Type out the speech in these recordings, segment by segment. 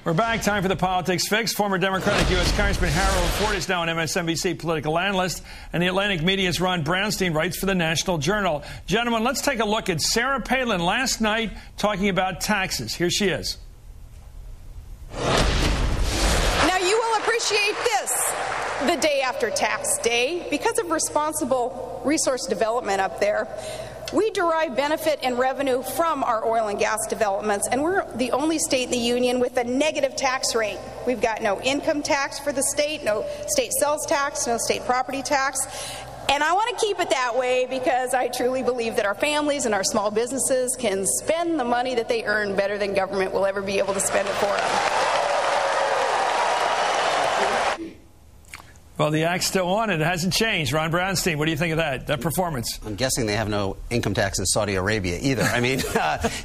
We're back. Time for the Politics Fix. Former Democratic U.S. Congressman Harold Ford is now an MSNBC political analyst, and the Atlantic media's Ron Brownstein writes for the National Journal. Gentlemen, let's take a look at Sarah Palin last night talking about taxes. Here she is. Now, you will appreciate this. The day after tax day, because of responsible resource development up there, we derive benefit and revenue from our oil and gas developments, and we're the only state in the union with a negative tax rate. We've got no income tax for the state, no state sales tax, no state property tax. And I want to keep it that way because I truly believe that our families and our small businesses can spend the money that they earn better than government will ever be able to spend it for them. Well, the act's still on, and it hasn't changed. Ron Brownstein, what do you think of that performance? I'm guessing they have no income tax in Saudi Arabia either. I mean,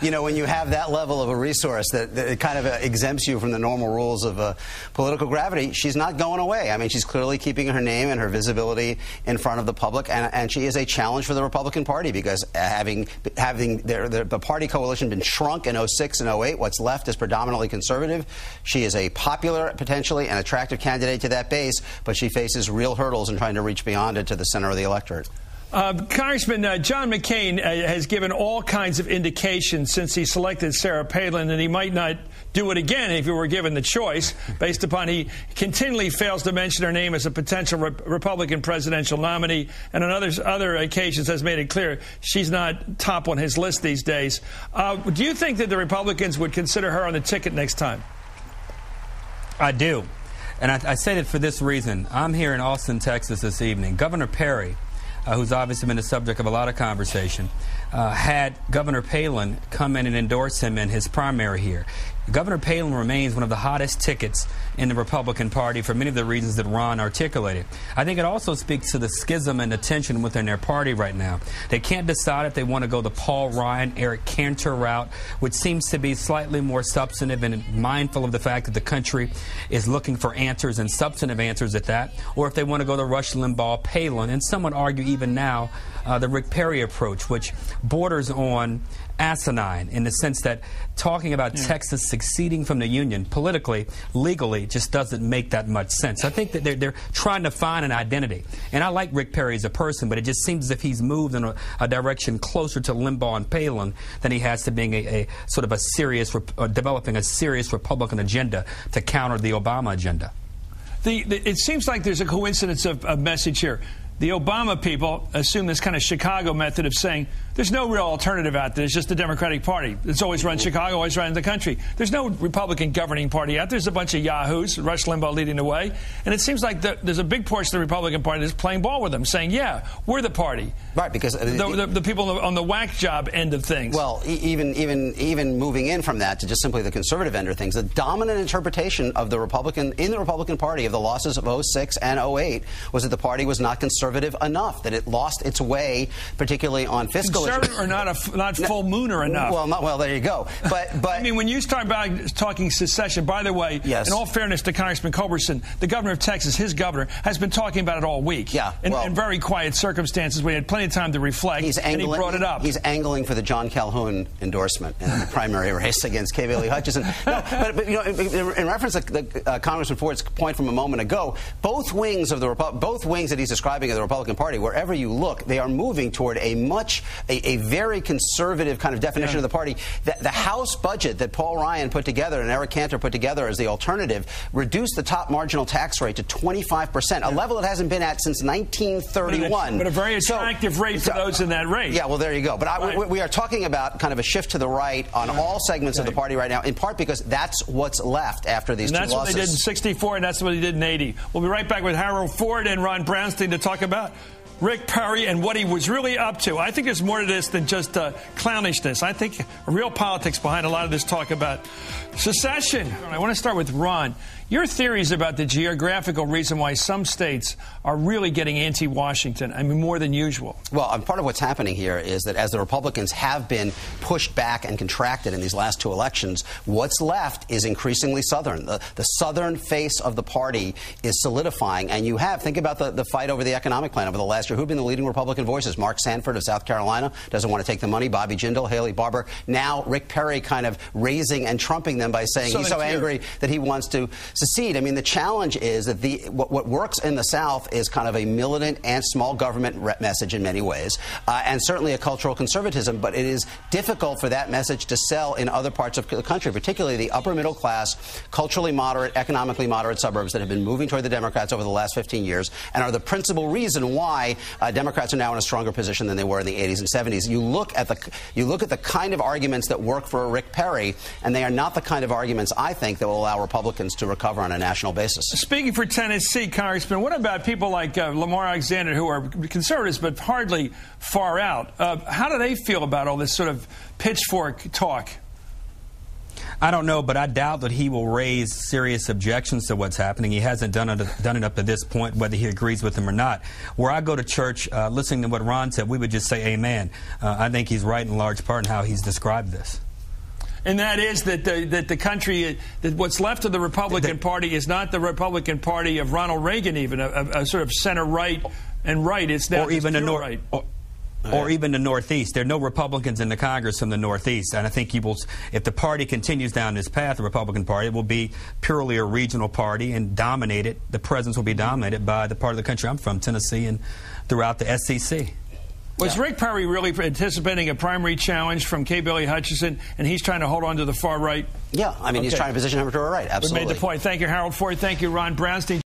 you know, when you have that level of a resource that it kind of exempts you from the normal rules of political gravity, she's not going away. I mean, she's clearly keeping her name and her visibility in front of the public, and she is a challenge for the Republican Party because having the party coalition been shrunk in 06 and 08, what's left is predominantly conservative. She is a popular, potentially, and attractive candidate to that base, but she faces real hurdles in trying to reach beyond it to the center of the electorate. Congressman John McCain has given all kinds of indications since he selected Sarah Palin that he might not do it again if he were given the choice, based upon he continually fails to mention her name as a potential Republican presidential nominee, and on other occasions has made it clear she's not top on his list these days. Do you think that the Republicans would consider her on the ticket next time? I do. And I say that for this reason. I'm here in Austin, Texas this evening. Governor Perry, who's obviously been the subject of a lot of conversation, had Governor Palin come in and endorse him in his primary here. Governor Palin remains one of the hottest tickets in the Republican Party for many of the reasons that Ron articulated. I think it also speaks to the schism and the tension within their party right now. They can't decide if they want to go the Paul Ryan, Eric Cantor route, which seems to be slightly more substantive and mindful of the fact that the country is looking for answers and substantive answers at that, or if they want to go the Rush Limbaugh, Palin, and some would argue even now the Rick Perry approach, which borders on asinine in the sense that talking about Texas succeeding from the Union politically, legally, just doesn't make that much sense. I think that they're trying to find an identity. And I like Rick Perry as a person, but it just seems as if he's moved in a direction closer to Limbaugh and Palin than he has to being a sort of a serious, developing a serious Republican agenda to counter the Obama agenda. It seems like there's a coincidence of message here. The Obama people assume this kind of Chicago method of saying there's no real alternative out there. It's just the Democratic Party. It's always run Chicago, always run the country. There's no Republican governing party out there. There's a bunch of yahoos, Rush Limbaugh leading the way. And it seems like there's a big portion of the Republican Party that's playing ball with them, saying, yeah, we're the party. Right, because the people on the whack job end of things. Well, even moving in from that to just simply the conservative end of things, the dominant interpretation of the Republican Party of the losses of 06 and 08 was that the party was not conservative enough, that it lost its way, particularly on fiscal issues. Or not full mooner enough. Well, there you go. But I mean, when you start about talking secession, by the way, yes. In all fairness to Congressman Culberson, the governor of Texas, his governor, has been talking about it all week. Yeah, in very quiet circumstances. We had plenty of time to reflect, and he brought it up. He's angling for the John Calhoun endorsement in the primary race against K. Bailey Hutchison. No, but you know, in reference to Congressman Ford's point from a moment ago, both wings that he's describing of the Republican Party, wherever you look, they are moving toward a very conservative kind of definition of the party. The House budget that Paul Ryan put together and Eric Cantor put together as the alternative reduced the top marginal tax rate to 25%, a level it hasn't been at since 1931. But a very attractive rate for those in that race. Yeah, well, there you go. But we are talking about kind of a shift to the right on all segments of the party right now, in part because that's what's left after these two losses. That's what they did in 64, and that's what he did in 80. We'll be right back with Harold Ford and Ron Brownstein to talk about Rick Perry and what he was really up to. I think there's more to this than just clownishness. I think real politics behind a lot of this talk about secession. I want to start with Ron. Your theories about the geographical reason why some states are really getting anti-Washington, I mean, more than usual. Well, part of what's happening here is that as the Republicans have been pushed back and contracted in these last two elections, what's left is increasingly Southern. The Southern face of the party is solidifying. And you have, think about the fight over the economic plan over the last last year, who've been the leading Republican voices? Mark Sanford of South Carolina doesn't want to take the money. Bobby Jindal, Haley Barbour. Now Rick Perry kind of raising and trumping them by saying he's so angry that he wants to secede. I mean, the challenge is that what works in the South is kind of a militant and small government message in many ways, and certainly a cultural conservatism, but it is difficult for that message to sell in other parts of the country, particularly the upper middle class, culturally moderate, economically moderate suburbs that have been moving toward the Democrats over the last 15 years and are the principal reason why Democrats are now in a stronger position than they were in the 80s and 70s. You look at the kind of arguments that work for Rick Perry, and they are not the kind of arguments, I think, that will allow Republicans to recover on a national basis. Speaking for Tennessee, Congressman, what about people like Lamar Alexander, who are conservatives but hardly far out? How do they feel about all this sort of pitchfork talk? I don't know, but I doubt that he will raise serious objections to what's happening. He hasn't done it up to this point, whether he agrees with them or not. Where I go to church, listening to what Ron said, we would just say amen. I think he's right in large part in how he's described this. And that is that the country, that what's left of the Republican Party is not the Republican Party of Ronald Reagan, even a sort of center right and right. It's now or even the right. Or even the Northeast. There are no Republicans in the Congress from the Northeast. And I think if the party continues down this path, the Republican Party, it will be purely a regional party and the presence will be dominated by the part of the country I'm from, Tennessee, and throughout the SEC. Was Rick Perry really anticipating a primary challenge from K. Billy Hutchison, and he's trying to hold on to the far right? Yeah, I mean, he's trying to position him to our right, absolutely. We made the point. Thank you, Harold Ford. Thank you, Ron Brownstein.